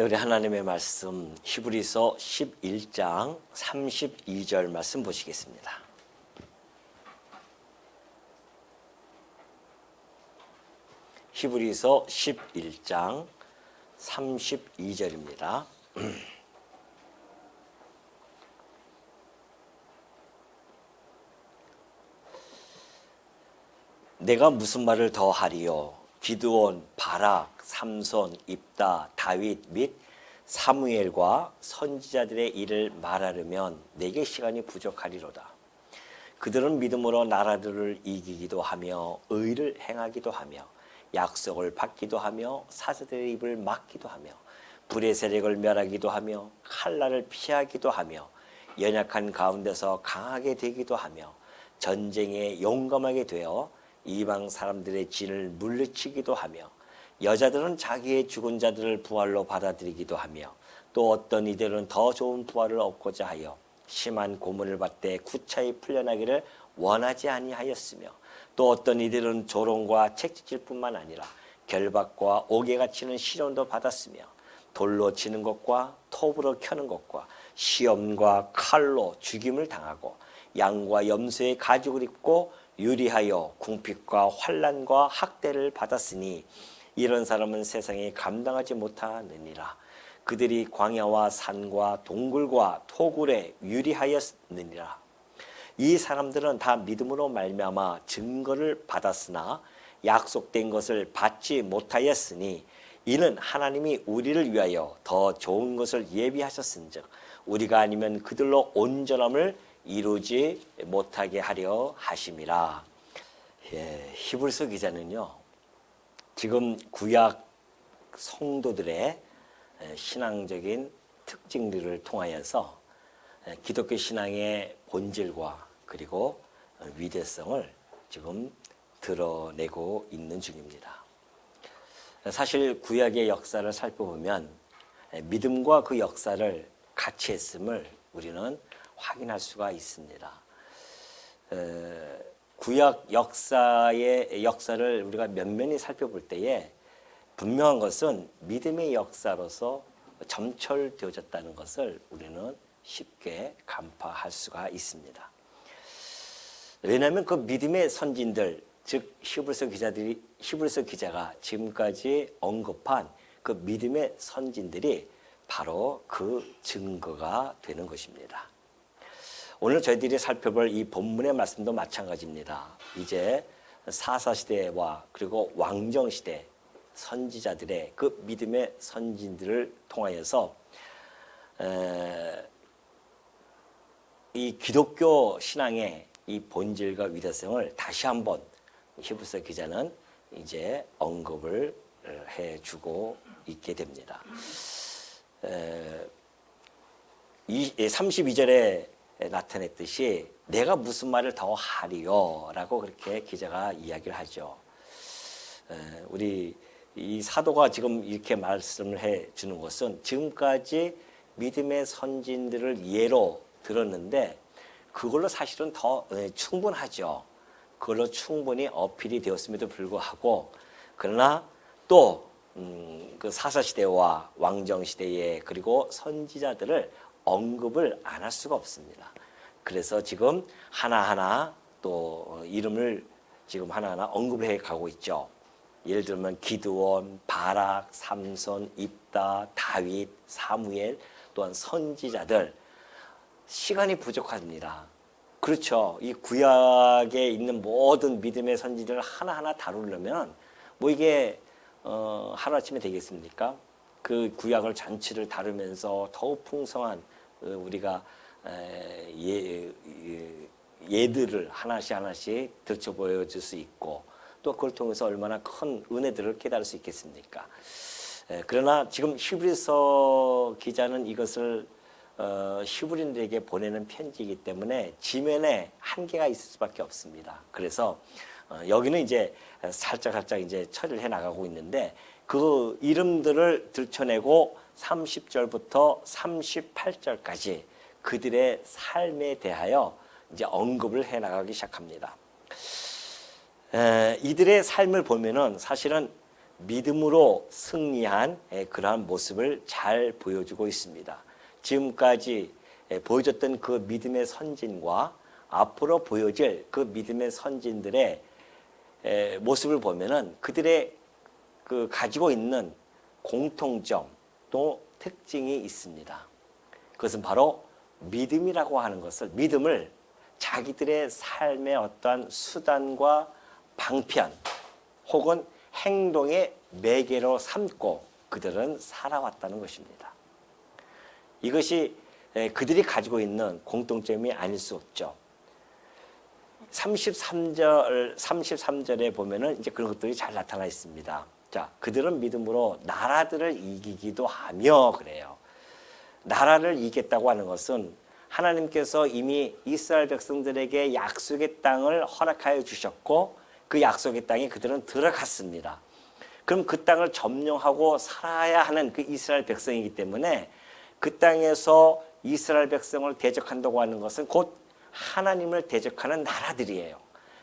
우리 하나님의 말씀 히브리서 11장 32절 말씀 보시겠습니다. 히브리서 11장 32절입니다. 내가 무슨 말을 더 하리요? 기드온, 바락, 삼손, 입다, 다윗 및 사무엘과 선지자들의 일을 말하려면 내게 시간이 부족하리로다. 그들은 믿음으로 나라들을 이기기도 하며 의를 행하기도 하며 약속을 받기도 하며 사자들의 입을 막기도 하며 불의 세력을 멸하기도 하며 칼날을 피하기도 하며 연약한 가운데서 강하게 되기도 하며 전쟁에 용감하게 되어 이방 사람들의 진을 물리치기도 하며 여자들은 자기의 죽은 자들을 부활로 받아들이기도 하며 또 어떤 이들은 더 좋은 부활을 얻고자 하여 심한 고문을 받되 구차히 풀려나기를 원하지 아니하였으며 또 어떤 이들은 조롱과 채찍질 뿐만 아니라 결박과 옥에가 치는 시련도 받았으며 돌로 치는 것과 톱으로 켜는 것과 시험과 칼로 죽임을 당하고 양과 염소의 가죽을 입고 유리하여 궁핍과 환난과 학대를 받았으니 이런 사람은 세상에 감당하지 못하느니라. 그들이 광야와 산과 동굴과 토굴에 유리하였느니라. 이 사람들은 다 믿음으로 말미암아 증거를 받았으나 약속된 것을 받지 못하였으니 이는 하나님이 우리를 위하여 더 좋은 것을 예비하셨은즉 우리가 아니면 그들로 온전함을 이루지 못하게 하려 하심이라. 히브리서 기자는요, 지금 구약 성도들의 신앙적인 특징들을 통하여서 기독교 신앙의 본질과 그리고 위대성을 지금 드러내고 있는 중입니다. 사실 구약의 역사를 살펴보면 믿음과 그 역사를 같이 했음을 우리는 확인할 수가 있습니다. 구약 역사의 역사를 우리가 면면히 살펴볼 때에 분명한 것은 믿음의 역사로서 점철되어졌다는 것을 우리는 쉽게 간파할 수가 있습니다. 왜냐하면 그 믿음의 선진들, 즉 히브리서 기자가 지금까지 언급한 그 믿음의 선진들이 바로 그 증거가 되는 것입니다. 오늘 저희들이 살펴볼 이 본문의 말씀도 마찬가지입니다. 이제 사사시대와 그리고 왕정시대 선지자들의 그 믿음의 선진들을 통하여서 이 기독교 신앙의 이 본질과 위대성을 다시 한번 히브리서 기자는 이제 언급을 해주고 있게 됩니다. 32절에 나타냈듯이 내가 무슨 말을 더 하리요? 라고 그렇게 기자가 이야기를 하죠. 우리 이 사도가 지금 이렇게 말씀을 해주는 것은 지금까지 믿음의 선진들을 예로 들었는데 그걸로 사실은 더 충분하죠. 그걸로 충분히 어필이 되었음에도 불구하고 그러나 또 그 사사시대와 왕정시대에 그리고 선지자들을 언급을 안 할 수가 없습니다. 그래서 지금 하나하나 또 이름을 지금 하나하나 언급해 가고 있죠. 예를 들면 기드온, 바락, 삼손, 입다, 다윗, 사무엘 또한 선지자들 시간이 부족합니다. 그렇죠. 이 구약에 있는 모든 믿음의 선지자를 하나하나 다루려면 뭐 이게 하루아침에 되겠습니까? 그 구약을 전체를 다루면서 더욱 풍성한 우리가 예들을 하나씩 들춰 보여줄 수 있고 또 그걸 통해서 얼마나 큰 은혜들을 깨달을 수 있겠습니까? 그러나 지금 히브리서 기자는 이것을 히브리인들에게 보내는 편지이기 때문에 지면에 한계가 있을 수밖에 없습니다. 그래서 여기는 이제 살짝 이제 처리를 해 나가고 있는데 그 이름들을 들춰내고 30절부터 38절까지 그들의 삶에 대하여 이제 언급을 해 나가기 시작합니다. 이들의 삶을 보면은 사실은 믿음으로 승리한 그러한 모습을 잘 보여주고 있습니다. 지금까지 보여줬던 그 믿음의 선진과 앞으로 보여질 그 믿음의 선진들의 모습을 보면은 그들의 그 가지고 있는 공통점 또 특징이 있습니다. 그것은 바로 믿음이라고 하는 것을, 믿음을 자기들의 삶의 어떠한 수단과 방편 혹은 행동의 매개로 삼고 그들은 살아왔다는 것입니다. 이것이 그들이 가지고 있는 공통점이 아닐 수 없죠. 33절에 보면은 이제 그런 것들이 잘 나타나 있습니다. 자, 그들은 믿음으로 나라들을 이기기도 하며 그래요. 나라를 이겼다고 하는 것은 하나님께서 이미 이스라엘 백성들에게 약속의 땅을 허락하여 주셨고 그 약속의 땅에 그들은 들어갔습니다. 그럼 그 땅을 점령하고 살아야 하는 그 이스라엘 백성이기 때문에 그 땅에서 이스라엘 백성을 대적한다고 하는 것은 곧 하나님을 대적하는 나라들이에요.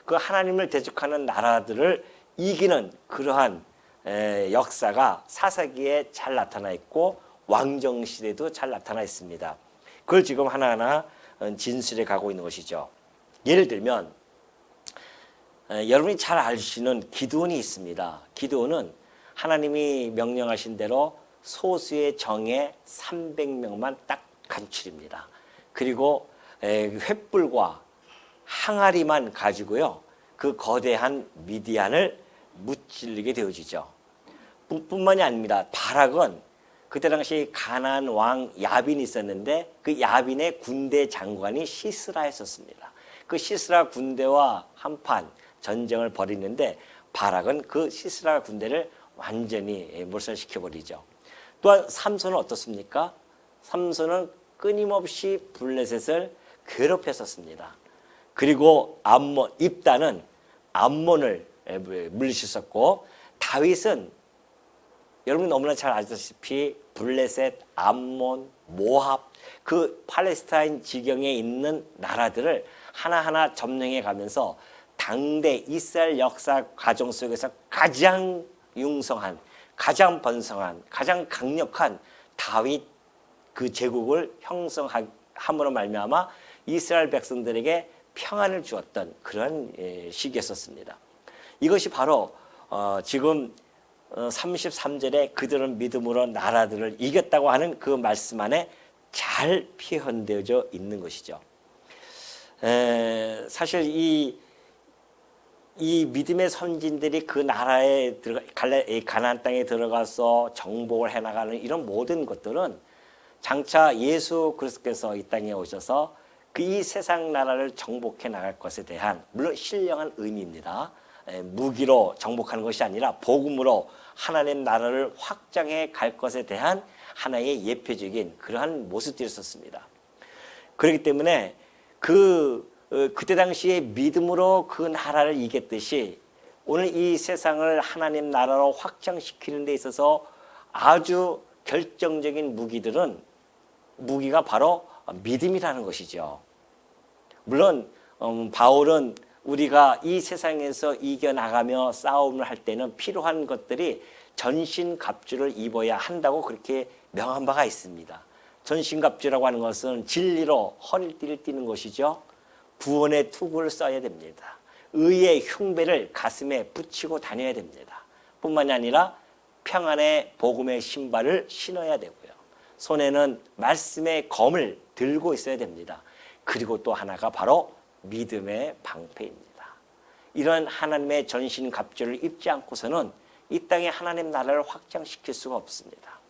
그 하나님을 대적하는 나라들을 이기는 그러한 역사가 사사기에 잘 나타나 있고 왕정시대도 잘 나타나 있습니다. 그걸 지금 하나하나 진술해 가고 있는 것이죠. 예를 들면 여러분이 잘 아시는 기드온이 있습니다. 기드온은 하나님이 명령하신 대로 소수의 정예 300명만 딱 간출입니다. 그리고 횃불과 항아리만 가지고요, 그 거대한 미디안을 무찌르게 되어지죠. 뿐만이 아닙니다. 바락은 그때 당시 가나안 왕 야빈이 있었는데 그 야빈의 군대 장관이 시스라였었습니다. 그 시스라 군대와 한판 전쟁을 벌이는데 바락은 그 시스라 군대를 완전히 몰살시켜버리죠. 또한 삼손은 어떻습니까? 삼손은 끊임없이 블레셋을 괴롭혔었습니다. 그리고 입다는 암몬을 물리쳤었고, 다윗은 여러분 너무나 잘 아시다시피 블레셋, 암몬, 모압, 그 팔레스타인 지경에 있는 나라들을 하나하나 점령해 가면서 당대 이스라엘 역사 과정 속에서 가장 융성한, 가장 번성한, 가장 강력한 다윗 그 제국을 형성함으로 말미암아 이스라엘 백성들에게 평안을 주었던 그런 시기였었습니다. 이것이 바로 지금 33절에 그들은 믿음으로 나라들을 이겼다고 하는 그 말씀 안에 잘 표현되어져 있는 것이죠. 사실 이 믿음의 선진들이 그 나라에 가나안 땅에 들어가서 정복을 해나가는 이런 모든 것들은 장차 예수 그리스도께서 이 땅에 오셔서 그 이 세상 나라를 정복해 나갈 것에 대한, 물론 신령한 의미입니다. 무기로 정복하는 것이 아니라 복음으로 하나님 나라를 확장해 갈 것에 대한 하나의 예표적인 그러한 모습들이었습니다. 그렇기 때문에 그때 당시에 믿음으로 그 나라를 이겼듯이 오늘 이 세상을 하나님 나라로 확장시키는 데 있어서 아주 결정적인 무기가 바로 믿음이라는 것이죠. 물론 바울은 우리가 이 세상에서 이겨나가며 싸움을 할 때는 필요한 것들이 전신갑주를 입어야 한다고 그렇게 명한 바가 있습니다. 전신갑주라고 하는 것은 진리로 허리띠를 띠는 것이죠. 구원의 투구를 써야 됩니다. 의의 흉배를 가슴에 붙이고 다녀야 됩니다. 뿐만이 아니라 평안의 복음의 신발을 신어야 되고요. 손에는 말씀의 검을 들고 있어야 됩니다. 그리고 또 하나가 바로 믿음의 방패입니다. 이런 하나님의 전신 갑주를 입지 않고서는 이 땅에 하나님 나라를 확장시킬 수가 없습니다.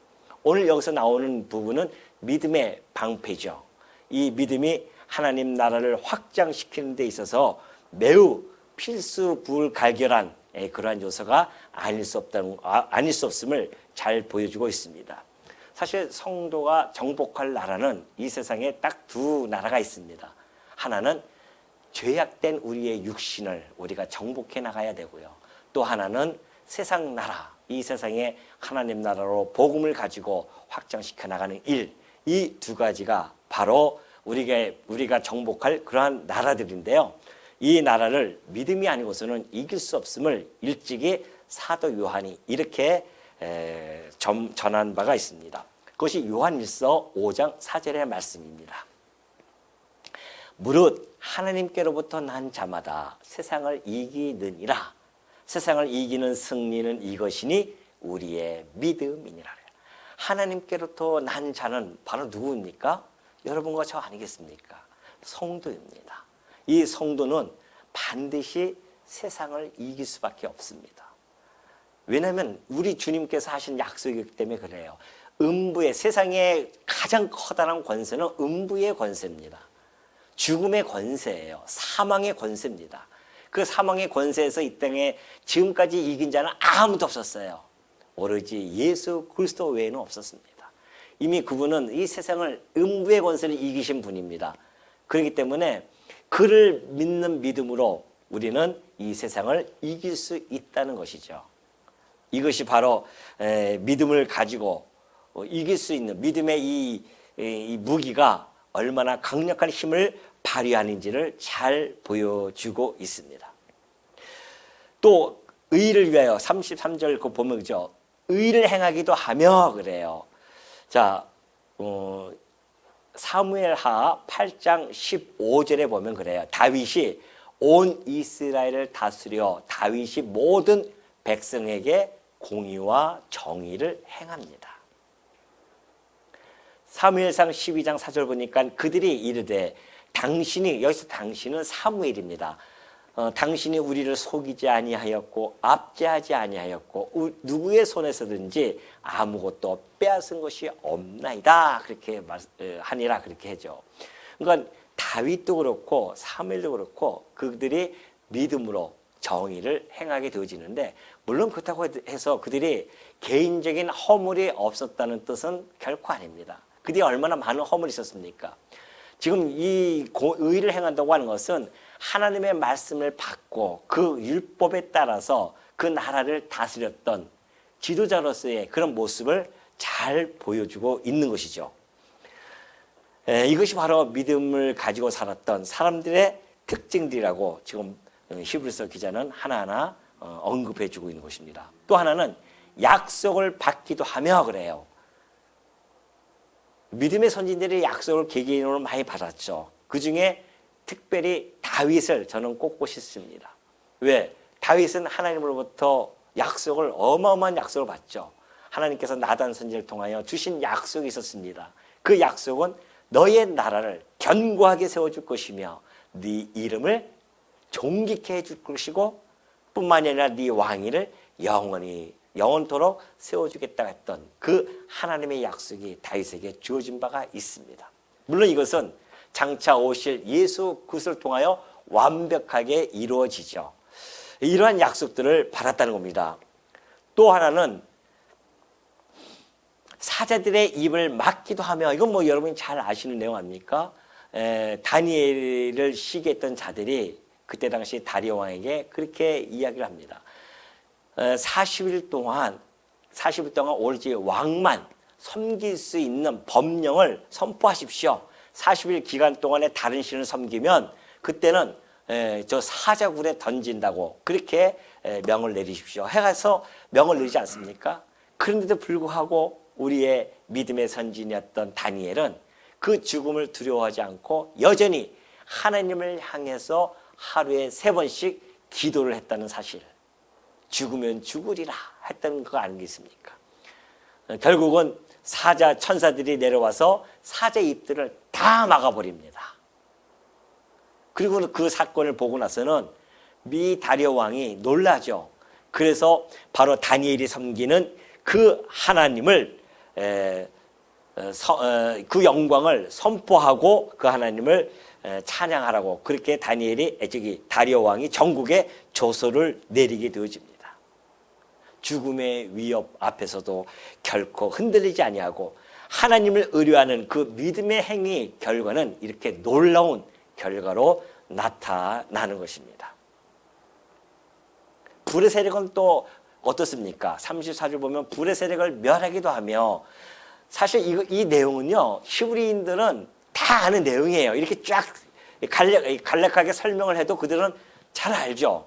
오늘 여기서 나오는 부분은 믿음의 방패죠. 이 믿음이 하나님 나라를 확장시키는 데 있어서 매우 필수 불가결한 그러한 요소가 아닐 수 없음을 잘 보여주고 있습니다. 사실 성도가 정복할 나라는 이 세상에 딱 두 나라가 있습니다. 하나는 죄악된 우리의 육신을 우리가 정복해 나가야 되고요. 또 하나는 세상 나라, 이 세상에 하나님 나라로 복음을 가지고 확장시켜 나가는 일, 이 두 가지가 바로 우리가 정복할 그러한 나라들인데요. 이 나라를 믿음이 아니고서는 이길 수 없음을 일찍이 사도 요한이 이렇게 전한 바가 있습니다. 그것이 요한일서 5장 4절의 말씀입니다. 무릇 하나님께로부터 난 자마다 세상을 이기느니라. 세상을 이기는 승리는 이것이니 우리의 믿음이니라. 하나님께로부터 난 자는 바로 누구입니까? 여러분과 저 아니겠습니까? 성도입니다. 이 성도는 반드시 세상을 이길 수밖에 없습니다. 왜냐하면 우리 주님께서 하신 약속이기 때문에 그래요. 음부의, 세상의 가장 커다란 권세는 음부의 권세입니다. 죽음의 권세예요. 사망의 권세입니다. 그 사망의 권세에서 이 땅에 지금까지 이긴 자는 아무도 없었어요. 오로지 예수 그리스도 외에는 없었습니다. 이미 그분은 이 세상을, 음부의 권세를 이기신 분입니다. 그렇기 때문에 그를 믿는 믿음으로 우리는 이 세상을 이길 수 있다는 것이죠. 이것이 바로 믿음을 가지고 이길 수 있는 믿음의 이 무기가 얼마나 강력한 힘을 발휘하는지를 잘 보여주고 있습니다. 또 의를 위하여 33절 그 보면 그죠? 의를 행하기도 하며 그래요. 자, 사무엘하 8장 15절에 보면 그래요. 다윗이 온 이스라엘을 다스려 다윗이 모든 백성에게 공의와 정의를 행합니다. 사무엘상 12장 4절 보니까 그들이 이르되 당신이, 여기서 당신은 사무엘입니다. 당신이 우리를 속이지 아니하였고 압제하지 아니하였고 누구의 손에서든지 아무것도 빼앗은 것이 없나이다. 그렇게 하니라 그렇게 하죠. 그러니까 다윗도 그렇고 사무엘도 그렇고 그들이 믿음으로 정의를 행하게 되어지는데, 물론 그렇다고 해서 그들이 개인적인 허물이 없었다는 뜻은 결코 아닙니다. 그들이 얼마나 많은 허물이 있었습니까? 지금 이 의를 행한다고 하는 것은 하나님의 말씀을 받고 그 율법에 따라서 그 나라를 다스렸던 지도자로서의 그런 모습을 잘 보여주고 있는 것이죠. 이것이 바로 믿음을 가지고 살았던 사람들의 특징들이라고 지금 히브리서 기자는 하나하나 언급해주고 있는 것입니다. 또 하나는 약속을 받기도 하며 그래요. 믿음의 선진들이 약속을 개개인으로 많이 받았죠. 그 중에 특별히 다윗을 저는 꼽고 싶습니다. 왜? 다윗은 하나님으로부터 약속을, 어마어마한 약속을 받죠. 하나님께서 나단 선지를 통하여 주신 약속이 있었습니다. 그 약속은 너의 나라를 견고하게 세워줄 것이며 네 이름을 존귀케 해줄 것이고 뿐만이 아니라 네 왕위를 영원토록 세워주겠다 했던 그 하나님의 약속이 다윗에게 주어진 바가 있습니다. 물론 이것은 장차 오실 예수 그리스도를 통하여 완벽하게 이루어지죠. 이러한 약속들을 받았다는 겁니다. 또 하나는 사자들의 입을 막기도 하며, 이건 뭐 여러분이 잘 아시는 내용 아닙니까? 다니엘을 시기했던 자들이 그때 당시 다리오 왕에게 그렇게 이야기를 합니다. 40일 동안 오로지 왕만 섬길 수 있는 법령을 선포하십시오. 40일 기간 동안에 다른 신을 섬기면 그때는 저 사자굴에 던진다고 그렇게 명을 내리십시오. 해가서 명을 내리지 않습니까? 그런데도 불구하고 우리의 믿음의 선진이었던 다니엘은 그 죽음을 두려워하지 않고 여전히 하나님을 향해서 하루에 3번씩 기도를 했다는 사실, 죽으면 죽으리라 했다는 거 아니겠습니까? 결국은 천사들이 내려와서 사자의 입들을 다 막아버립니다. 그리고 그 사건을 보고 나서는 미 다리오 왕이 놀라죠. 그래서 바로 다니엘이 섬기는 그 하나님을 그 영광을 선포하고 그 하나님을 찬양하라고 그렇게 다리오 왕이 전국에 조서를 내리게 되어집니다. 죽음의 위협 앞에서도 결코 흔들리지 아니하고 하나님을 의뢰하는 그 믿음의 행위 결과는 이렇게 놀라운 결과로 나타나는 것입니다. 불의 세력은 또 어떻습니까? 34절 보면 불의 세력을 멸하기도 하며, 사실 이 내용은요, 히브리인들은 다 아는 내용이에요. 이렇게 쫙 간략하게 설명을 해도 그들은 잘 알죠.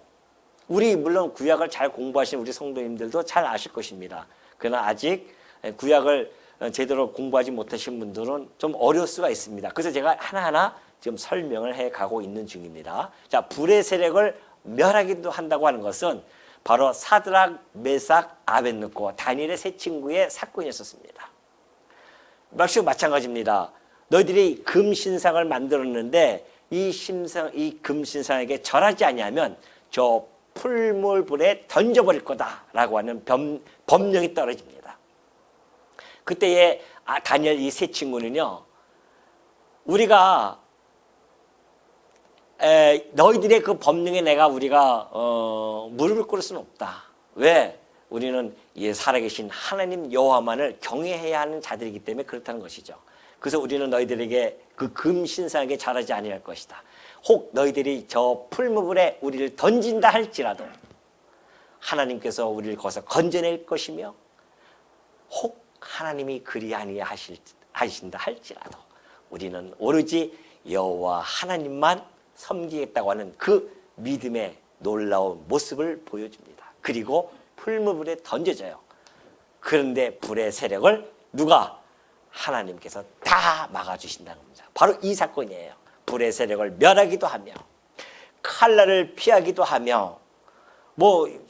우리 물론 구약을 잘 공부하신 우리 성도님들도 잘 아실 것입니다. 그러나 아직 구약을 제대로 공부하지 못하신 분들은 좀 어려울 수가 있습니다. 그래서 제가 하나하나 지금 설명을 해가고 있는 중입니다. 자, 불의 세력을 멸하기도 한다고 하는 것은 바로 사드락, 메삭, 아벳느고 다니엘의 세 친구의 사건이었습니다. 역시 마찬가지입니다. 너희들이 금신상을 만들었는데 이 금신상에게 절하지 아니하면 저 풀물불에 던져버릴 거다라고 하는 법령이 떨어집니다. 그때의 다니엘 이 세 친구는요, 우리가 너희들의 그 법령에 우리가 무릎을 꿇을 수는 없다. 왜? 우리는 살아계신 하나님 여호와만을 경외해야 하는 자들이기 때문에 그렇다는 것이죠. 그래서 우리는 너희들에게 그 금신상에게 절하지 아니할 것이다. 혹 너희들이 저 풀무불에 우리를 던진다 할지라도 하나님께서 우리를 거기서 건져낼 것이며, 혹 하나님이 그리 아니하신다 할지라도 우리는 오로지 여호와 하나님만 섬기겠다고 하는 그 믿음의 놀라운 모습을 보여줍니다. 그리고 풀무불에 던져져요. 그런데 불의 세력을 누가? 하나님께서 다 막아주신다는 겁니다. 바로 이 사건이에요. 불의 세력을 멸하기도 하며 칼날을 피하기도 하며,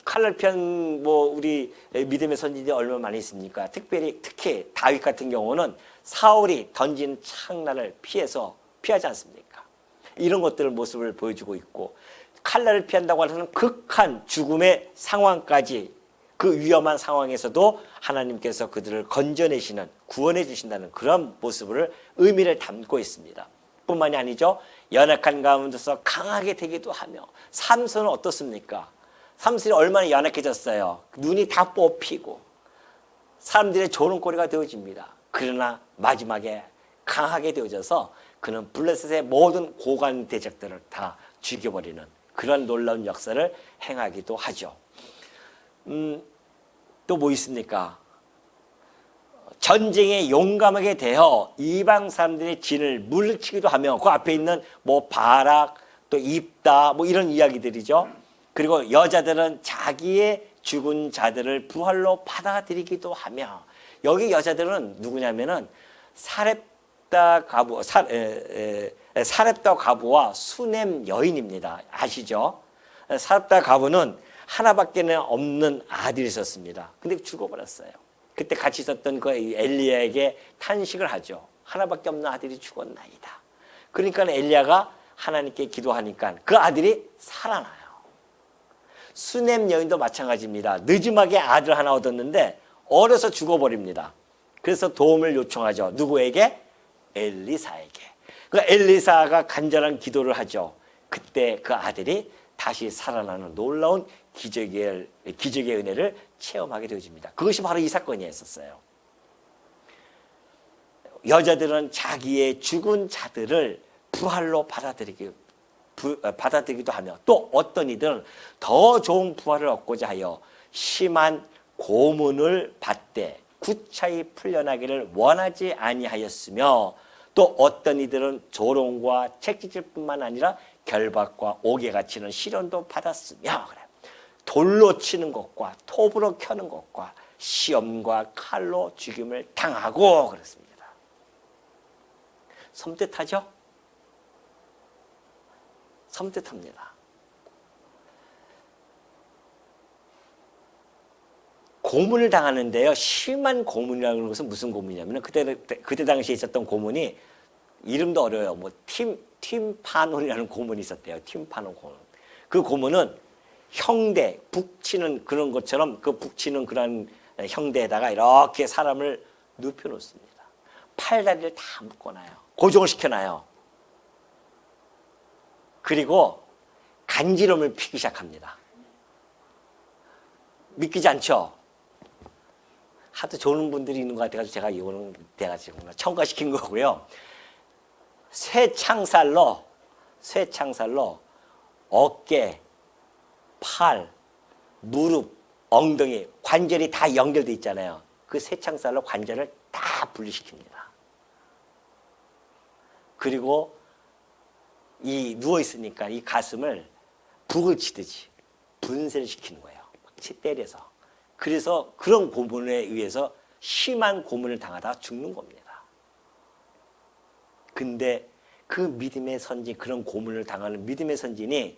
칼날 피한 우리 믿음의 선지자들이 얼마나 많이 있습니까? 특히 다윗 같은 경우는 사울이 던진 창날을 피하지 않습니까? 이런 것들을 모습을 보여주고 있고, 칼날을 피한다고 하는 극한 죽음의 상황까지, 그 위험한 상황에서도 하나님께서 그들을 건져내시는, 구원해 주신다는 그런 모습을 의미를 담고 있습니다. 뿐만이 아니죠. 연약한 가운데서 강하게 되기도 하며, 삼손은 어떻습니까? 삼손이 얼마나 연약해졌어요. 눈이 다 뽑히고 사람들의 조롱거리가 되어집니다. 그러나 마지막에 강하게 되어져서 그는 블레셋의 모든 고관 대적들을 다 죽여버리는 그런 놀라운 역사를 행하기도 하죠. 또 뭐 있습니까? 전쟁에 용감하게 대어 이방 사람들의 진을 물리치기도 하며, 그 앞에 있는 바락, 또 입다, 이런 이야기들이죠. 그리고 여자들은 자기의 죽은 자들을 부활로 받아들이기도 하며, 여기 여자들은 누구냐면은 사렙다 가부와 수넴 여인입니다. 아시죠? 사렙다 가부는 하나밖에 없는 아들이 있었습니다. 근데 죽어버렸어요. 그때 같이 있었던 그 엘리야에게 탄식을 하죠. 하나밖에 없는 아들이 죽었나이다. 그러니까 엘리야가 하나님께 기도하니까 그 아들이 살아나요. 수넴 여인도 마찬가지입니다. 늦음하게 아들 하나 얻었는데 어려서 죽어버립니다. 그래서 도움을 요청하죠. 누구에게? 엘리사에게. 그 엘리사가 간절한 기도를 하죠. 그때 그 아들이 다시 살아나는 놀라운 기적의 은혜를 체험하게 되어집니다. 그것이 바로 이 사건이었어요. 여자들은 자기의 죽은 자들을 부활로 받아들이기도 하며, 또 어떤 이들은 더 좋은 부활을 얻고자 하여 심한 고문을 받되 구차히 풀려나기를 원하지 아니하였으며, 또 어떤 이들은 조롱과 채찍질 뿐만 아니라 결박과 옥에 치는 시련도 받았으며, 돌로 치는 것과 톱으로 켜는 것과 시험과 칼로 죽임을 당하고 그렇습니다. 섬뜩하죠? 섬뜩합니다. 고문을 당하는데요, 심한 고문이라는 것은 무슨 고문이냐면, 그때 당시에 있었던 고문이 이름도 어려워요. 팀파논이라는 고문이 있었대요. 팀파논 고문. 그 고문은 형대, 북치는 그런 것처럼 그 북치는 그런 형대에다가 이렇게 사람을 눕혀 놓습니다. 팔다리를 다 묶어놔요. 고정을 시켜놔요. 그리고 간지럼을 피기 시작합니다. 믿기지 않죠? 하도 좋은 분들이 있는 것 같아서 제가 이거는 내가 지금 첨가시킨 거고요. 쇠창살로 어깨, 팔, 무릎, 엉덩이, 관절이 다 연결돼 있잖아요. 그 쇠창살로 관절을 다 분리시킵니다. 그리고 누워 있으니까 이 가슴을 북을 치듯이 분쇄를 시키는 거예요. 때려서. 그래서 그런 고문에 의해서 심한 고문을 당하다가 죽는 겁니다. 근데 그 믿음의 선진, 그런 고문을 당하는 믿음의 선진이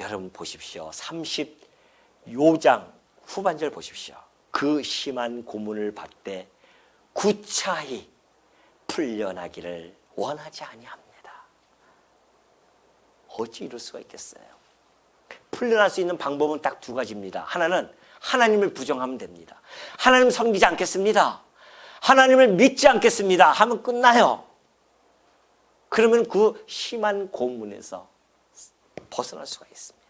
여러분 보십시오. 30장 후반절 보십시오. 그 심한 고문을 받되 구차히 풀려나기를 원하지 아니합니다. 어찌 이럴 수가 있겠어요? 풀려날 수 있는 방법은 딱 두 가지입니다. 하나는 하나님을 부정하면 됩니다. 하나님 섬기지 않겠습니다. 하나님을 믿지 않겠습니다. 하면 끝나요. 그러면 그 심한 고문에서 벗어날 수가 있습니다.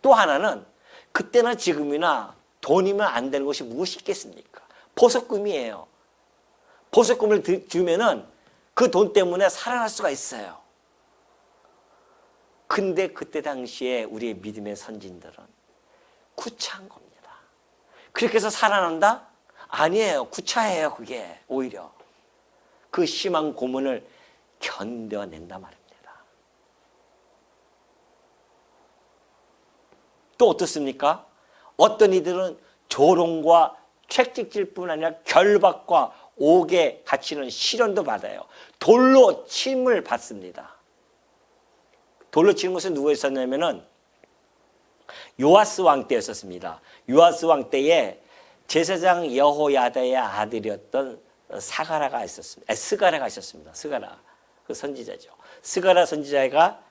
또 하나는 그때나 지금이나 돈이면 안 되는 것이 무엇이 있겠습니까? 보석금이에요. 보석금을 주면은 그 돈 때문에 살아날 수가 있어요. 근데 그때 당시에 우리의 믿음의 선진들은 구차한 겁니다. 그렇게 해서 살아난다? 아니에요. 구차해요. 그게 오히려. 그 심한 고문을 견뎌낸단 말입니다. 또 어떻습니까? 어떤 이들은 조롱과 채찍질뿐 아니라 결박과 옥에 갇히는 시련도 받아요. 돌로 침을 받습니다. 돌로 치는 것은 누가 있었냐면은 요아스 왕 때였었습니다. 요아스 왕 때에 제사장 여호야다의 아들이었던 스가랴가 있었습니다. 스가랴 그 선지자죠. 스가랴 선지자가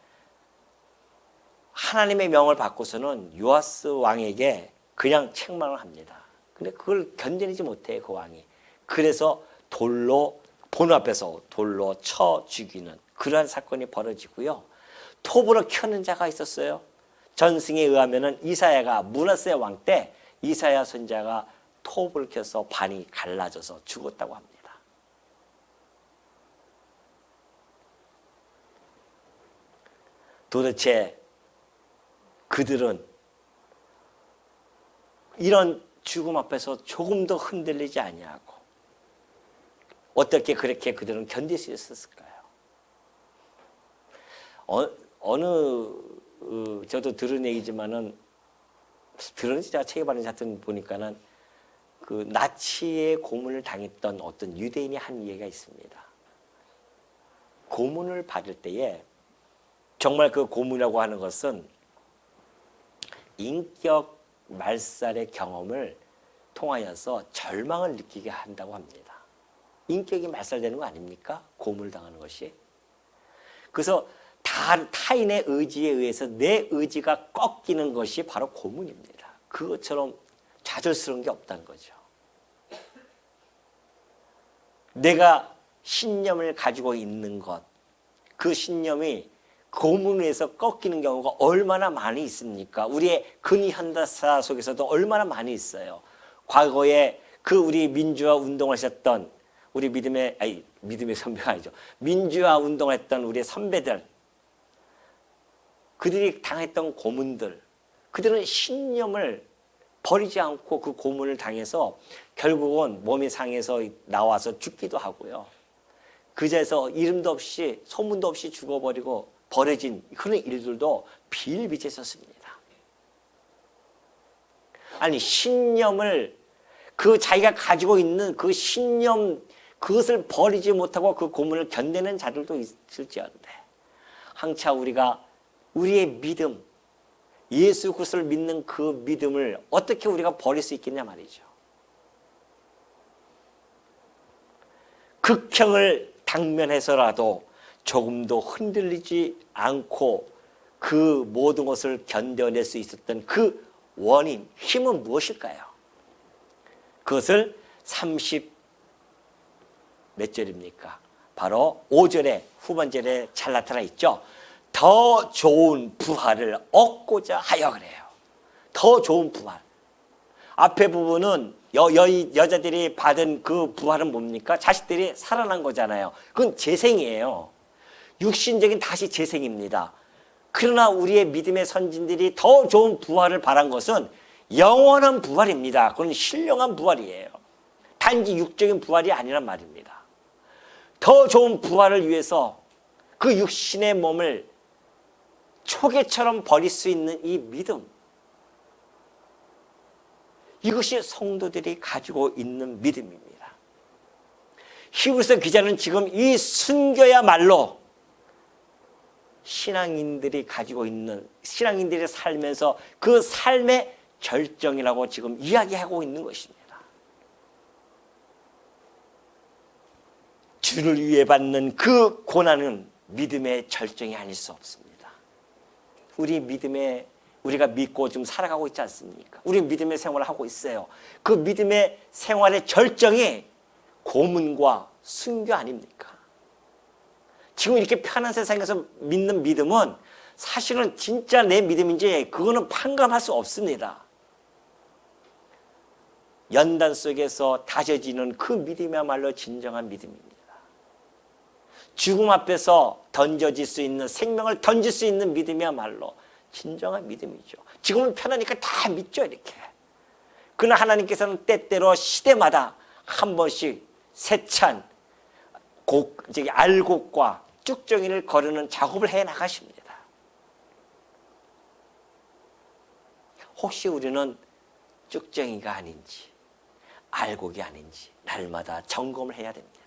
하나님의 명을 받고서는 요아스 왕에게 그냥 책망을 합니다. 근데 그걸 견뎌내지 못해 그 왕이. 그래서 돌로 본 앞에서 돌로 쳐 죽이는 그러한 사건이 벌어지고요. 톱으로 켜는 자가 있었어요. 전승에 의하면은 이사야가 므낫세 왕 때 이사야 선지자가 톱을 켜서 반이 갈라져서 죽었다고 합니다. 도대체 그들은 이런 죽음 앞에서 조금도 흔들리지 아니하고 어떻게 그렇게 그들은 견딜 수 있었을까요? 저도 들은 얘기지만은 들은지 제가 책에 받은 자튼 보니까는 그 나치의 고문을 당했던 어떤 유대인이 한 얘기가 있습니다. 고문을 받을 때에 정말 그 고문이라고 하는 것은 인격 말살의 경험을 통하여서 절망을 느끼게 한다고 합니다. 인격이 말살되는 거 아닙니까? 고문을 당하는 것이. 그래서 타인의 의지에 의해서 내 의지가 꺾이는 것이 바로 고문입니다. 그것처럼 좌절스러운 게 없다는 거죠. 내가 신념을 가지고 있는 것, 그 신념이 고문에 의해서 꺾이는 경우가 얼마나 많이 있습니까? 우리의 근현대사 속에서도 얼마나 많이 있어요. 과거에 그 우리 민주화 운동을 하셨던 우리 믿음의 선배가 아니죠. 민주화 운동을 했던 우리의 선배들, 그들이 당했던 고문들, 그들은 신념을 버리지 않고 그 고문을 당해서 결국은 몸이 상해서 나와서 죽기도 하고요. 그 자리에서 이름도 없이 소문도 없이 죽어버리고 버려진 그런 일들도 비일비재 있었습니다. 아니 신념을 그 자기가 가지고 있는 그 신념 그것을 버리지 못하고 그 고문을 견디는 자들도 있을지언데 항차 우리가 우리의 믿음 예수 그리스도를 믿는 그 믿음을 어떻게 우리가 버릴 수 있겠냐 말이죠. 극형을 당면해서라도 조금도 흔들리지 않고 그 모든 것을 견뎌낼 수 있었던 그 원인, 힘은 무엇일까요? 그것을 몇 절입니까? 바로 5절의 후반절에 잘 나타나 있죠. 더 좋은 부활을 얻고자 하여 그래요. 더 좋은 부활. 앞에 부분은 여자들이 받은 그 부활은 뭡니까? 자식들이 살아난 거잖아요. 그건 재생이에요. 육신적인 다시 재생입니다. 그러나 우리의 믿음의 선진들이 더 좋은 부활을 바란 것은 영원한 부활입니다. 그건 신령한 부활이에요. 단지 육적인 부활이 아니란 말입니다. 더 좋은 부활을 위해서 그 육신의 몸을 초계처럼 버릴 수 있는 이 믿음, 이것이 성도들이 가지고 있는 믿음입니다. 히브리서 기자는 지금 이 순교야말로 신앙인들이 가지고 있는, 신앙인들이 살면서 그 삶의 절정이라고 지금 이야기하고 있는 것입니다. 주를 위해 받는 그 고난은 믿음의 절정이 아닐 수 없습니다. 우리가 믿고 지금 살아가고 있지 않습니까? 우리 믿음의 생활을 하고 있어요. 그 믿음의 생활의 절정이 고문과 순교 아닙니까? 지금 이렇게 편한 세상에서 믿는 믿음은 사실은 진짜 내 믿음인지 그거는 판가름할 수 없습니다. 연단 속에서 다져지는 그 믿음이야말로 진정한 믿음입니다. 죽음 앞에서 던져질 수 있는, 생명을 던질 수 있는 믿음이야말로 진정한 믿음이죠. 지금은 편하니까 다 믿죠, 이렇게. 그러나 하나님께서는 때때로 시대마다 한 번씩 세찬 알곡과 쭉정이를 거르는 작업을 해 나가십니다. 혹시 우리는 쭉정이가 아닌지, 알곡이 아닌지 날마다 점검을 해야 됩니다.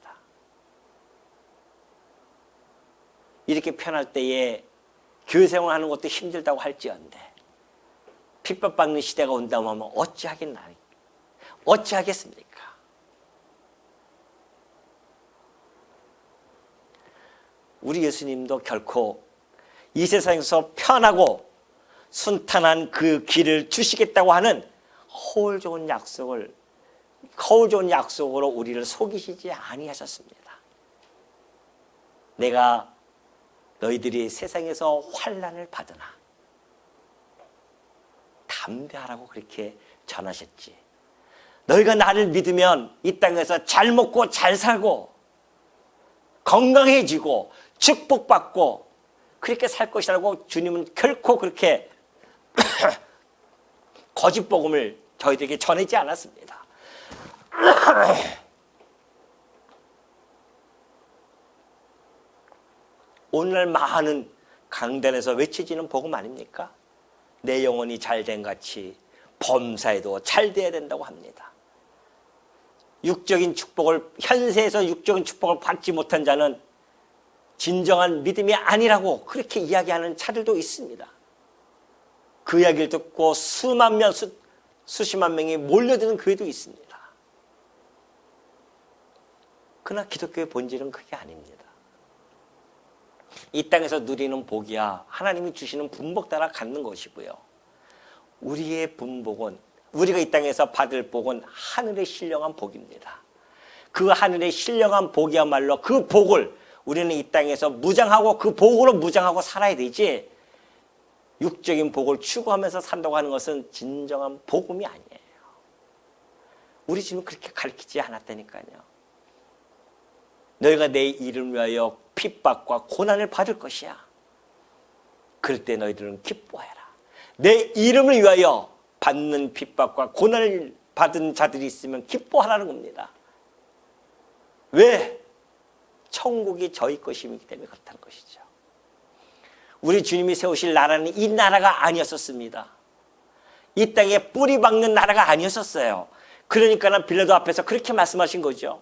이렇게 편할 때에 교회 생활하는 것도 힘들다고 할지언데 핍박받는 시대가 온다고 하면 어찌하겠습니까? 우리 예수님도 결코 이 세상에서 편하고 순탄한 그 길을 주시겠다고 하는 허울 좋은 약속으로 우리를 속이시지 아니하셨습니다. 내가 너희들이 세상에서 환난을 받으나 담대하라고 그렇게 전하셨지. 너희가 나를 믿으면 이 땅에서 잘 먹고 잘 살고 건강해지고 축복받고 그렇게 살 것이라고 주님은 결코 그렇게 거짓 복음을 저희들에게 전하지 않았습니다. 오늘날 많은 강단에서 외쳐지는 복음 아닙니까? 내 영혼이 잘된 같이 범사에도 잘 돼야 된다고 합니다. 현세에서 육적인 축복을 받지 못한 자는 진정한 믿음이 아니라고 그렇게 이야기하는 차들도 있습니다. 그 이야기를 듣고 수십만 명이 몰려드는 교회도 있습니다. 그러나 기독교의 본질은 그게 아닙니다. 이 땅에서 누리는 복이야 하나님이 주시는 분복 따라 갖는 것이고요. 우리의 분복은, 우리가 이 땅에서 받을 복은 하늘의 신령한 복입니다. 그 하늘의 신령한 복이야말로 그 복을 우리는 이 땅에서 무장하고 그 복으로 무장하고 살아야 되지, 육적인 복을 추구하면서 산다고 하는 것은 진정한 복음이 아니에요. 우리 지금 그렇게 가르치지 않았다니까요. 너희가 내 이름을 위하여 핍박과 고난을 받을 것이야. 그럴 때 너희들은 기뻐해라. 내 이름을 위하여 받는 핍박과 고난을 받은 자들이 있으면 기뻐하라는 겁니다. 왜? 천국이 저희 것이기 때문에 그렇다는 것이죠. 우리 주님이 세우실 나라는 이 나라가 아니었었습니다. 이 땅에 뿌리 박는 나라가 아니었었어요. 그러니까 빌라도 앞에서 그렇게 말씀하신 거죠.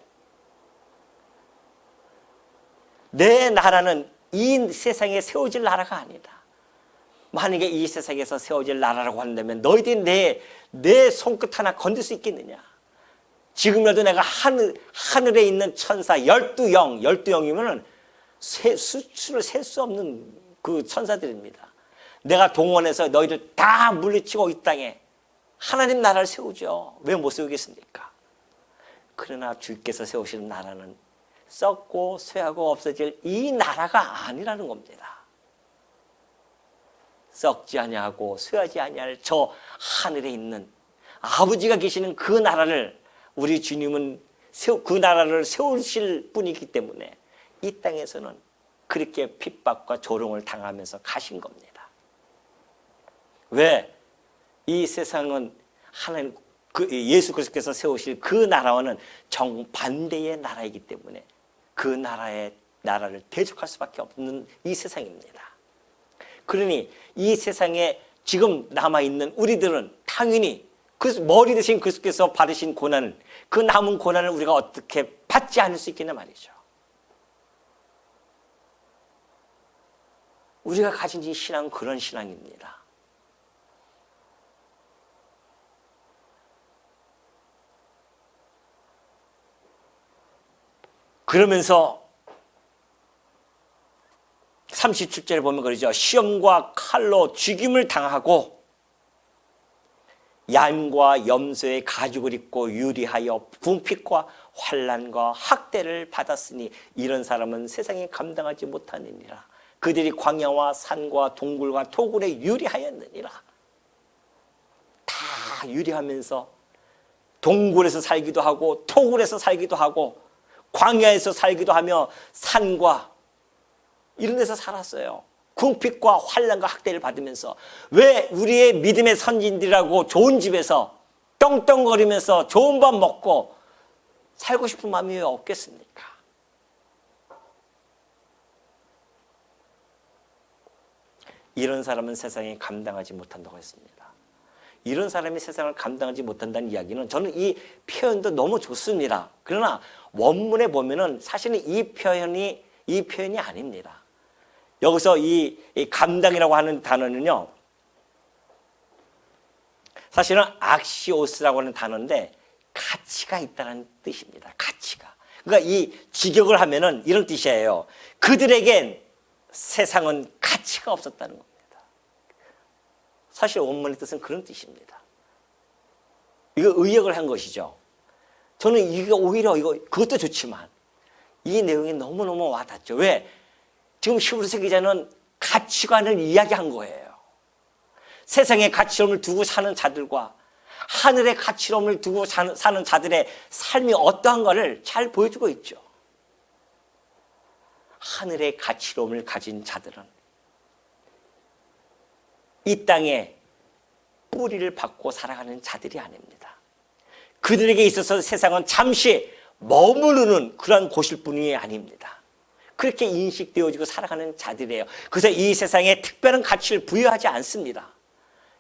내 나라는 이 세상에 세워질 나라가 아니다. 만약에 이 세상에서 세워질 나라라고 한다면 너희들이 내 손끝 하나 건들 수 있겠느냐. 지금이라도 내가 하늘에 있는 천사 12영이면 수를 셀 수 없는 그 천사들입니다. 내가 동원해서 너희들 다 물리치고 이 땅에 하나님 나라를 세우죠. 왜 못 세우겠습니까? 그러나 주께서 세우시는 나라는 썩고 쇠하고 없어질 이 나라가 아니라는 겁니다. 썩지 아니하고 쇠하지 아니할 저 하늘에 있는 아버지가 계시는 그 나라를 우리 주님은 그 나라를 세우실 분이기 때문에 이 땅에서는 그렇게 핍박과 조롱을 당하면서 가신 겁니다. 왜? 이 세상은 하나님, 예수 그리스도께서 세우실 그 나라와는 정반대의 나라이기 때문에 그 나라를 대적할 수밖에 없는 이 세상입니다. 그러니 이 세상에 지금 남아있는 우리들은 당연히 그 머리 대신 그리스도께서 받으신 고난을, 그 남은 고난을 우리가 어떻게 받지 않을 수 있겠냐 말이죠. 우리가 가진 이 신앙은 그런 신앙입니다. 그러면서 37절에 보면 그러죠. 시험과 칼로 죽임을 당하고 얌과 염소의 가죽을 입고 유리하여 궁핍과 환난과 학대를 받았으니 이런 사람은 세상에 감당하지 못하느니라. 그들이 광야와 산과 동굴과 토굴에 유리하였느니라. 다 유리하면서 동굴에서 살기도 하고 토굴에서 살기도 하고 광야에서 살기도 하며 산과 이런 데서 살았어요. 궁핍과 환난과 학대를 받으면서. 왜 우리의 믿음의 선진들이라고 좋은 집에서 떵떵거리면서 좋은 밥 먹고 살고 싶은 마음이 왜 없겠습니까? 이런 사람은 세상에 감당하지 못한다고 했습니다. 이런 사람이 세상을 감당하지 못한다는 이야기는 저는 이 표현도 너무 좋습니다. 그러나 원문에 보면은 사실은 이 표현이 아닙니다. 여기서 이 감당이라고 하는 단어는요, 사실은 악시오스라고 하는 단어인데 가치가 있다는 뜻입니다. 가치가. 그러니까 이 직역을 하면은 이런 뜻이에요. 그들에겐 세상은 가치가 없었다는 겁니다. 사실 원문의 뜻은 그런 뜻입니다. 이거 의역을 한 것이죠. 저는 이게 오히려 그것도 좋지만 이 내용이 너무너무 와닿죠. 왜? 지금 히브리서 기자는 가치관을 이야기한 거예요. 세상의 가치론을 두고 사는 자들과 하늘의 가치론을 두고 사는 자들의 삶이 어떠한가를 잘 보여주고 있죠. 하늘의 가치론을 가진 자들은 이 땅에 뿌리를 받고 살아가는 자들이 아닙니다. 그들에게 있어서 세상은 잠시 머무르는 그러한 곳일 뿐이 아닙니다. 그렇게 인식되어지고 살아가는 자들이에요. 그래서 이 세상에 특별한 가치를 부여하지 않습니다.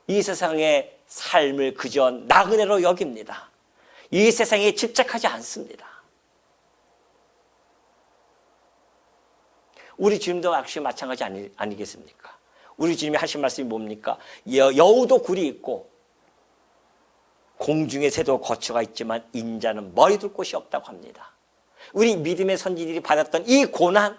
이 세상의 삶을 그저 나그네로 여깁니다. 이 세상에 집착하지 않습니다. 우리 주님도 역시 마찬가지 아니겠습니까? 우리 주님이 하신 말씀이 뭡니까? 여우도 굴이 있고 공중의 새도 거처가 있지만 인자는 머리 둘 곳이 없다고 합니다. 우리 믿음의 선지들이 받았던 이 고난,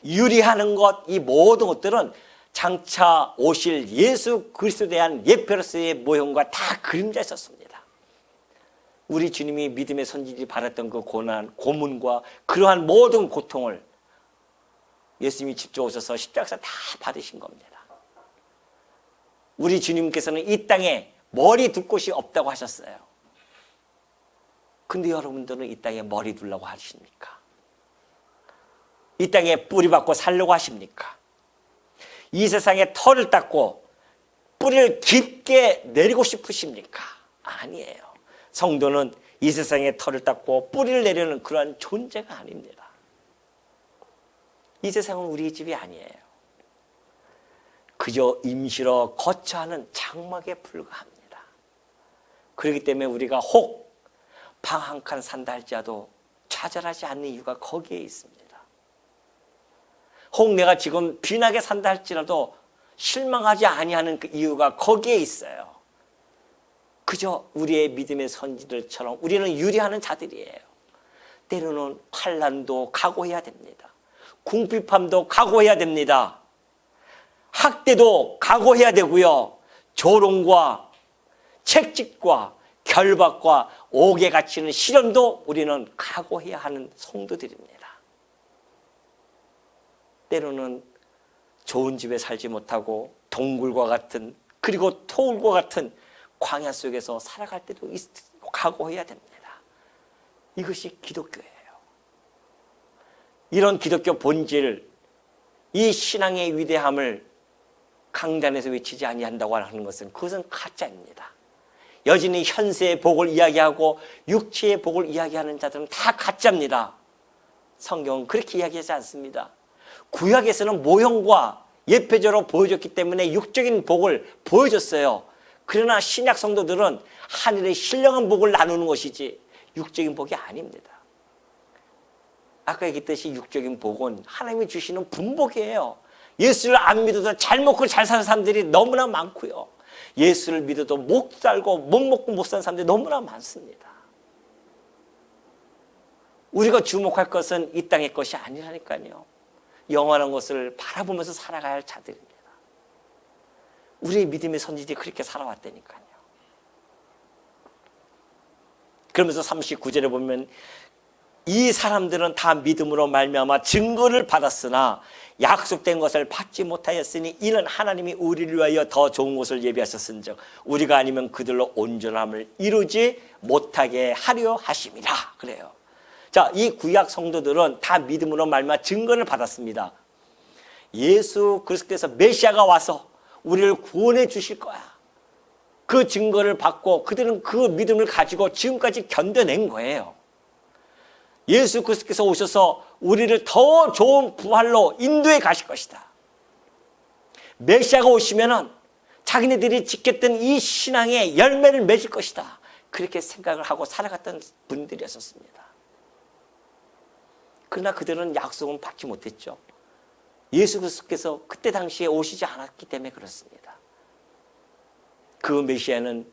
유리하는 것, 이 모든 것들은 장차 오실 예수 그리스도에 대한 예표로서의 모형과 다 그림자 있었습니다. 우리 주님이 믿음의 선지들이 받았던 그 고난, 고문과 그러한 모든 고통을 예수님이 직접 오셔서 십자가에서 다 받으신 겁니다. 우리 주님께서는 이 땅에 머리 둘 곳이 없다고 하셨어요. 근데 여러분들은 이 땅에 머리 두려고 하십니까? 이 땅에 뿌리 받고 살려고 하십니까? 이 세상에 털을 닦고 뿌리를 깊게 내리고 싶으십니까? 아니에요. 성도는 이 세상에 털을 닦고 뿌리를 내려는 그러한 존재가 아닙니다. 이 세상은 우리의 집이 아니에요. 그저 임시로 거처하는 장막에 불과합니다. 그렇기 때문에 우리가 혹 방 한 칸 산다 할지라도 좌절하지 않는 이유가 거기에 있습니다. 혹 내가 지금 빈하게 산다 할지라도 실망하지 아니하는 그 이유가 거기에 있어요. 그저 우리의 믿음의 선지들처럼 우리는 유리하는 자들이에요. 때로는 환난도 각오해야 됩니다. 궁핍함도 각오해야 됩니다. 학대도 각오해야 되고요. 조롱과 책짓과 결박과 옥에 갇히는 시련도 우리는 각오해야 하는 성도들입니다. 때로는 좋은 집에 살지 못하고 동굴과 같은 그리고 토굴과 같은 광야 속에서 살아갈 때도 각오해야 됩니다. 이것이 기독교예요. 이런 기독교 본질, 이 신앙의 위대함을 강단에서 외치지 아니한다고 하는 것은 그것은 가짜입니다. 여전히 현세의 복을 이야기하고 육체의 복을 이야기하는 자들은 다 가짜입니다. 성경은 그렇게 이야기하지 않습니다. 구약에서는 모형과 예표적으로 보여줬기 때문에 육적인 복을 보여줬어요. 그러나 신약 성도들은 하늘의 신령한 복을 나누는 것이지 육적인 복이 아닙니다. 아까 얘기했듯이 육적인 복은 하나님이 주시는 분복이에요. 예수를 안 믿어도 잘 먹고 잘 사는 사람들이 너무나 많고요. 예수를 믿어도 못 살고 못 먹고 못 사는 사람들이 너무나 많습니다. 우리가 주목할 것은 이 땅의 것이 아니라니까요. 영원한 것을 바라보면서 살아가야 할 자들입니다. 우리의 믿음의 선지들이 그렇게 살아왔다니까요. 그러면서 39절에 보면 이 사람들은 다 믿음으로 말미암아 증거를 받았으나 약속된 것을 받지 못하였으니 이는 하나님이 우리를 위하여 더 좋은 것을 예비하셨은즉 우리가 아니면 그들로 온전함을 이루지 못하게 하려 하심이라. 그래요. 자, 이 구약 성도들은 다 믿음으로 말미암아 증거를 받았습니다. 예수 그리스도께서 메시아가 와서 우리를 구원해 주실 거야. 그 증거를 받고 그들은 그 믿음을 가지고 지금까지 견뎌낸 거예요. 예수 그리스도께서 오셔서 우리를 더 좋은 부활로 인도해 가실 것이다. 메시아가 오시면은 자기네들이 지켰던 이 신앙의 열매를 맺을 것이다. 그렇게 생각을 하고 살아갔던 분들이었습니다. 그러나 그들은 약속은 받지 못했죠. 예수 그리스도께서 그때 당시에 오시지 않았기 때문에 그렇습니다. 그 메시아는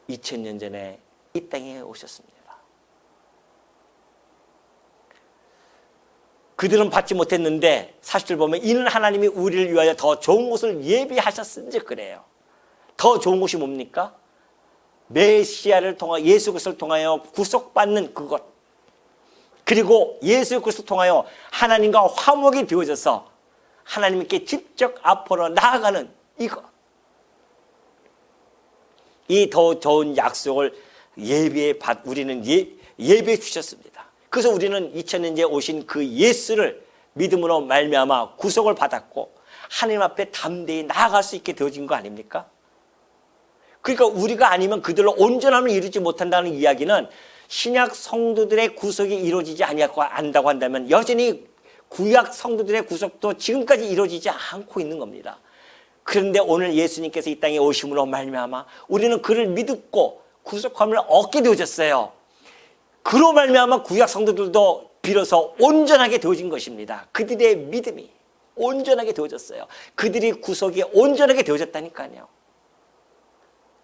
2000년 전에 이 땅에 오셨습니다. 그들은 받지 못했는데 40절 보면 이는 하나님이 우리를 위하여 더 좋은 것을 예비하셨은지 그래요. 더 좋은 것이 뭡니까? 메시아를 통하여 예수 그리스도를 통하여 구속받는 그것, 그리고 예수 그리스도를 통하여 하나님과 화목이 되어져서 하나님께 직접 앞으로 나아가는 이것, 이 더 좋은 약속을 우리는 예비해 주셨습니다. 그래서 우리는 2000년째 오신 그 예수를 믿음으로 말미암아 구속을 받았고 하나님 앞에 담대히 나아갈 수 있게 되어진 거 아닙니까? 그러니까 우리가 아니면 그들로 온전함을 이루지 못한다는 이야기는 신약 성도들의 구속이 이루어지지 않는다고 한다면 여전히 구약 성도들의 구속도 지금까지 이루어지지 않고 있는 겁니다. 그런데 오늘 예수님께서 이 땅에 오심으로 말미암아 우리는 그를 믿고 구속함을 얻게 되어졌어요. 그로 말미암아 구약 성도들도 비로소 온전하게 되어진 것입니다. 그들의 믿음이 온전하게 되어졌어요. 그들이 구속이 온전하게 되어졌다니까요.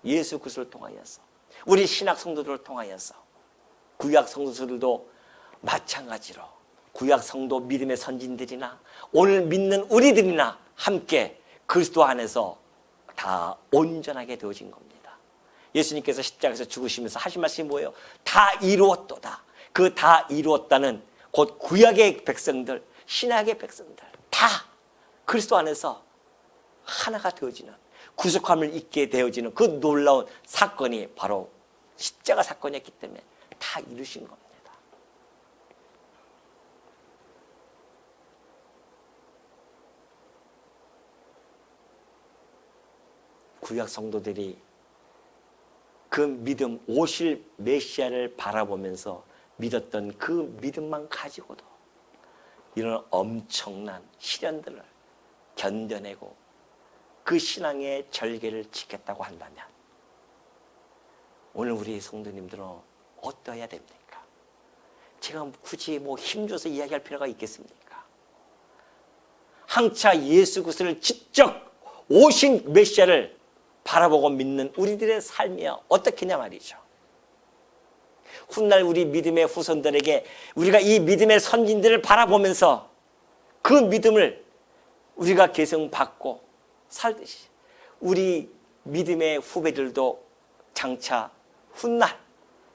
예수 그리스도를 통하여서, 우리 신약 성도들을 통하여서, 구약 성도들도 마찬가지로 구약 성도 믿음의 선진들이나 오늘 믿는 우리들이나 함께 그리스도 안에서 다 온전하게 되어진 겁니다. 예수님께서 십자가에서 죽으시면서 하신 말씀이 뭐예요? 다 이루었도다. 그 다 이루었다는 곧 구약의 백성들, 신약의 백성들 다 그리스도 안에서 하나가 되어지는, 구속함을 잊게 되어지는 그 놀라운 사건이 바로 십자가 사건이었기 때문에 다 이루신 겁니다. 구약 성도들이 그 믿음, 오실 메시아를 바라보면서 믿었던 그 믿음만 가지고도 이런 엄청난 시련들을 견뎌내고 그 신앙의 절개를 지켰다고 한다면 오늘 우리 성도님들은 어떠해야 됩니까? 제가 굳이 힘줘서 이야기할 필요가 있겠습니까? 항차 예수 그리스도를 직접 오신 메시아를 바라보고 믿는 우리들의 삶이야 어떻겠냐 말이죠. 훗날 우리 믿음의 후손들에게 우리가 이 믿음의 선진들을 바라보면서 그 믿음을 우리가 계승받고 살듯이 우리 믿음의 후배들도 장차 훗날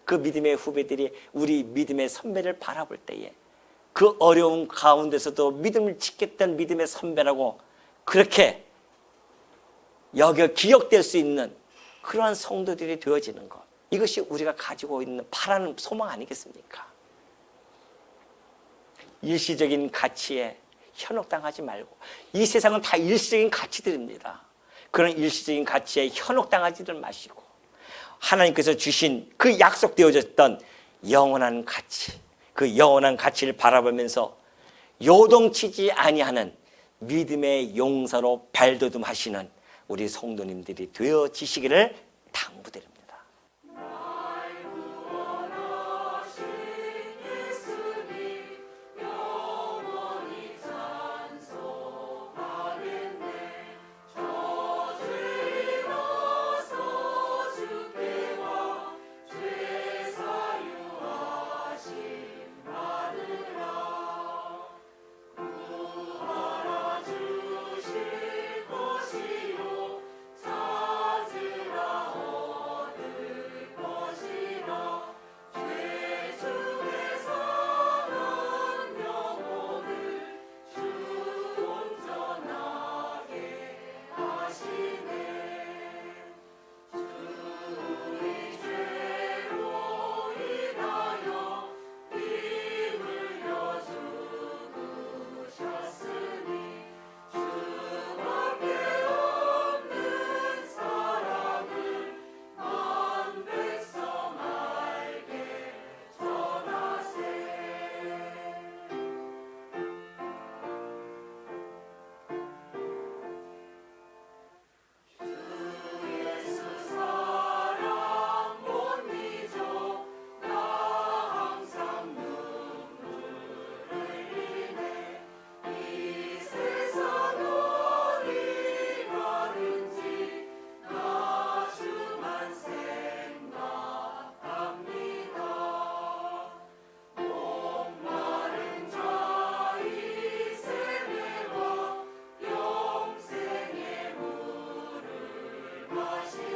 그 믿음의 후배들이 우리 믿음의 선배를 바라볼 때에 그 어려운 가운데서도 믿음을 지켰던 믿음의 선배라고 그렇게 기억될 수 있는 그러한 성도들이 되어지는 것, 이것이 우리가 가지고 있는 바라는 소망 아니겠습니까? 일시적인 가치에 현혹당하지 말고, 이 세상은 다 일시적인 가치들입니다. 그런 일시적인 가치에 현혹당하지를 마시고 하나님께서 주신 그 약속되어졌던 영원한 가치, 그 영원한 가치를 바라보면서 요동치지 아니하는 믿음의 용사로 발돋움하시는 우리 성도님들이 되어지시기를 당부드립니다. 마시